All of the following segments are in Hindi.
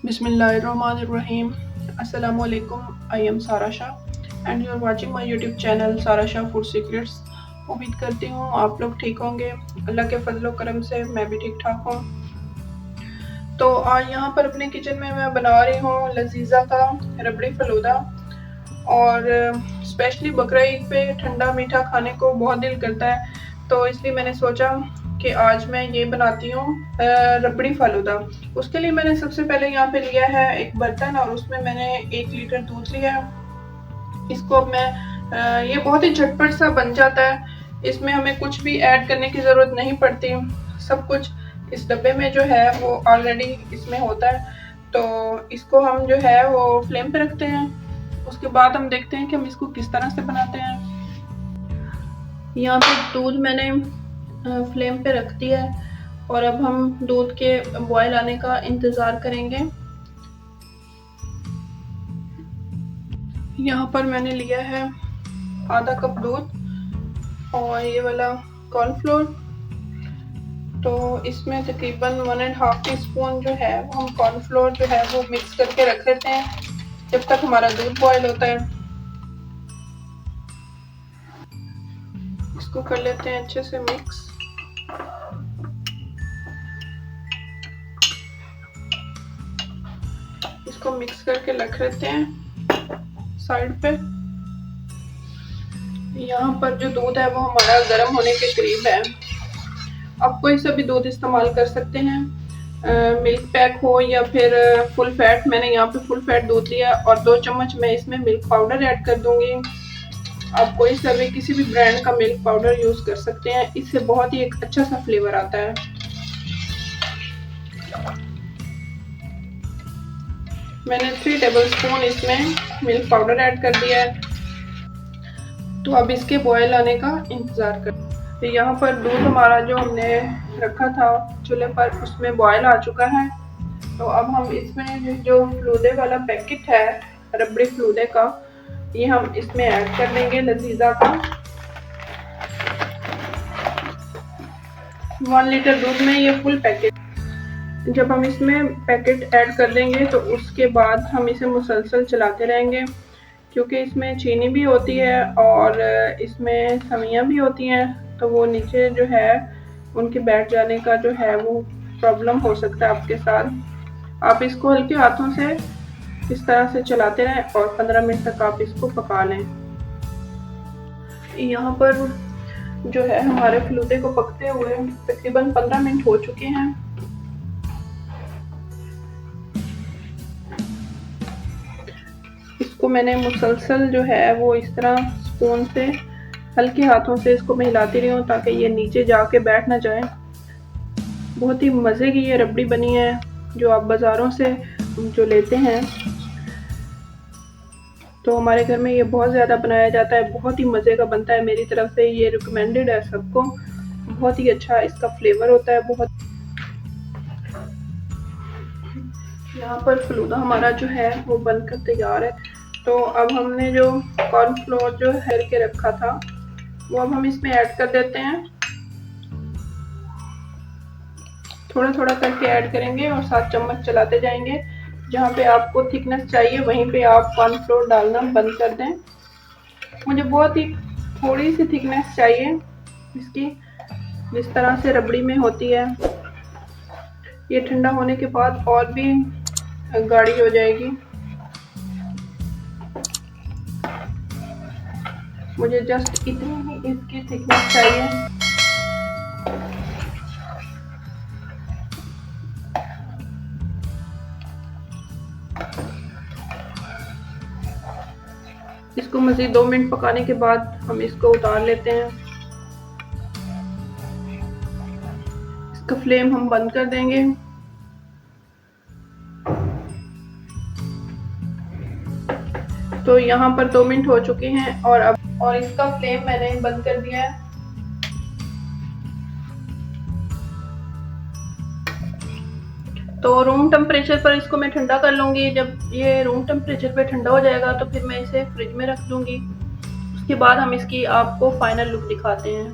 Bismillahirrahmanirrahim. Assalamualaikum. I am Sara Shah and you are watching my YouTube channel Sara Shah food secrets. उम्मीद करती हूँ आप लोग ठीक होंगे। अल्लाह के फजलो करम से मैं भी ठीक ठाक हूँ। तो आज यहाँ पर अपने किचन में मैं बना रही हूँ लजीज़ा का रबड़ी फलूदा। और स्पेशली बकरा ईद पे ठंडा मीठा खाने को बहुत दिल करता है, तो इसलिए मैंने सोचा कि आज मैं ये बनाती हूँ रबड़ी फालूदा। उसके लिए मैंने सबसे पहले यहाँ पे लिया है एक बर्तन और उसमें मैंने 1 लीटर दूध लिया है। इसको अब मैं ये बहुत ही झटपट सा बन जाता है। इसमें हमें कुछ भी ऐड करने की ज़रूरत नहीं पड़ती, सब कुछ इस डब्बे में जो है वो ऑलरेडी इसमें होता है। तो इसको हम जो है वो फ्लेम पे रखते हैं। उसके बाद हम देखते हैं कि हम इसको किस तरह से बनाते हैं। यहाँ पे दूध मैंने फ्लेम पे रख दिया है और अब हम दूध के बॉयल आने का इंतज़ार करेंगे। यहाँ पर मैंने लिया है आधा कप दूध और ये वाला कॉर्नफ्लोर। तो इसमें तकरीबन 1.5 टीस्पून जो है वो हम कॉर्नफ्लोर जो है वो मिक्स करके रख लेते हैं जब तक हमारा दूध बॉयल होता है। इसको कर लेते हैं अच्छे से मिक्स। इसको मिक्स करके रख लेते हैं साइड पे। यहाँ पर जो दूध है वो हमारा गर्म होने के करीब है। आप कोई सा भी दूध इस्तेमाल कर सकते हैं, मिल्क पैक हो या फिर फुल फैट। मैंने यहाँ पे फुल फैट दूध लिया और 2 चम्मच मैं इसमें मिल्क पाउडर ऐड कर दूंगी। आप कोई सा भी किसी भी ब्रांड का मिल्क पाउडर यूज कर सकते हैं, इससे बहुत ही एक अच्छा सा फ्लेवर आता है। मैंने 3 टेबलस्पून इसमें मिल्क पाउडर ऐड कर दिया है। तो अब इसके बॉयल आने का इंतज़ार कर। तो यहाँ पर दूध हमारा जो हमने रखा था चूल्हे पर उसमें बॉयल आ चुका है। तो अब हम इसमें जो फलूदे वाला पैकेट है रबड़ी फलूदे का, ये हम इसमें ऐड कर देंगे लजीज़ा का। 1 लीटर दूध में ये फुल पैकेट। जब हम इसमें पैकेट ऐड कर देंगे तो उसके बाद हम इसे मुसलसल चलाते रहेंगे, क्योंकि इसमें चीनी भी होती है और इसमें समियाँ भी होती हैं। तो वो नीचे जो है उनके बैठ जाने का जो है वो प्रॉब्लम हो सकता है आपके साथ। आप इसको हल्के हाथों से इस तरह से चलाते रहें और 15 मिनट तक आप इसको पका लें। यहाँ पर जो है हमारे फलूदे को पकते हुए तकरीबन 15 मिनट हो चुके हैं। इसको मैंने मुसलसल जो है वो इस तरह स्पून से हल्के हाथों से इसको मैं हिलाती रही हूँ ताकि ये नीचे जाके बैठ ना जाए। बहुत ही मज़े की ये रबड़ी बनी है जो आप बाज़ारों से जो लेते हैं। तो हमारे घर में ये बहुत ज़्यादा बनाया जाता है, बहुत ही मज़े का बनता है। मेरी तरफ से ये रिकमेंडेड है सबको, बहुत ही अच्छा इसका फ्लेवर होता है। बहुत यहाँ पर फलूदा हमारा जो है वो बनकर तैयार है। तो अब हमने जो कॉर्नफ्लोर जो है के रखा था वो अब हम इसमें ऐड कर देते हैं। थोड़ा थोड़ा करके ऐड करेंगे और 7 चम्मच चलाते जाएंगे। जहाँ पे आपको थिकनेस चाहिए वहीं पे आप कॉर्नफ्लोर डालना बंद कर दें। मुझे बहुत ही थोड़ी सी थिकनेस चाहिए इसकी, जिस तरह से रबड़ी में होती है। ये ठंडा होने के बाद और भी गाढ़ी हो जाएगी। मुझे जस्ट इतनी ही इसकी थिकनेस चाहिए। इसको मज़ीद 2 मिनट पकाने के बाद हम इसको उतार लेते हैं। इसका फ्लेम हम बंद कर देंगे। तो यहाँ पर 2 मिनट हो चुके हैं और इसका फ्लेम मैंने बंद कर दिया है। तो रूम टेम्परेचर पर इसको मैं ठंडा कर लूँगी। जब ये रूम टेम्परेचर पे ठंडा हो जाएगा तो फिर मैं इसे फ्रिज में रख दूँगी। उसके बाद हम इसकी आपको फाइनल लुक दिखाते हैं।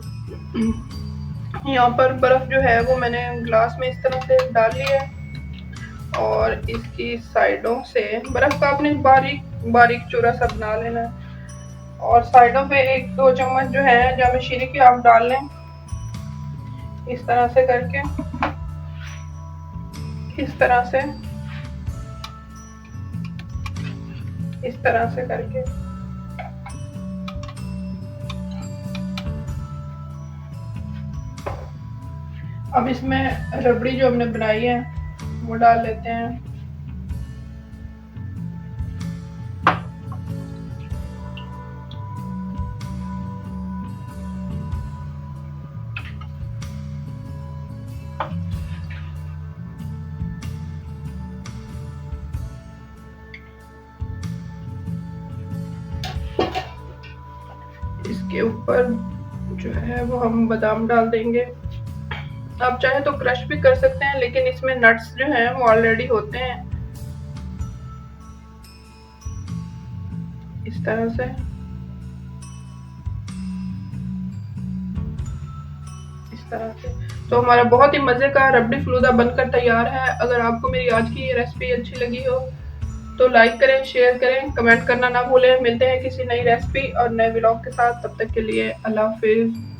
यहाँ पर बर्फ़ जो है वो मैंने ग्लास में इस तरह से डाल लिया है और इसकी साइडों से बर्फ का आपने बारीक बारीक चूरा सा बना लेना है। और साइडों पे 1-2 चम्मच जो है जामे शीरी की आप डाल लें, इस तरह से करके, इस तरह से, इस तरह से करके। अब इसमें रबड़ी जो हमने बनाई है वो डाल लेते हैं। इसके ऊपर जो है वो हम बादाम डाल देंगे। आप चाहे तो क्रश भी कर सकते हैं, लेकिन इसमें नट्स जो हैं वो ऑलरेडी होते हैं। इस तरह से, इस तरह से। तो हमारा बहुत ही मज़े का रबड़ी फलूदा बनकर तैयार है। अगर आपको मेरी आज की ये रेसिपी अच्छी लगी हो तो लाइक करें, शेयर करें, कमेंट करना ना भूलें। मिलते हैं किसी नई रेसिपी और नए व्लॉग के साथ। तब तक के लिए अल्लाह हाफिज़।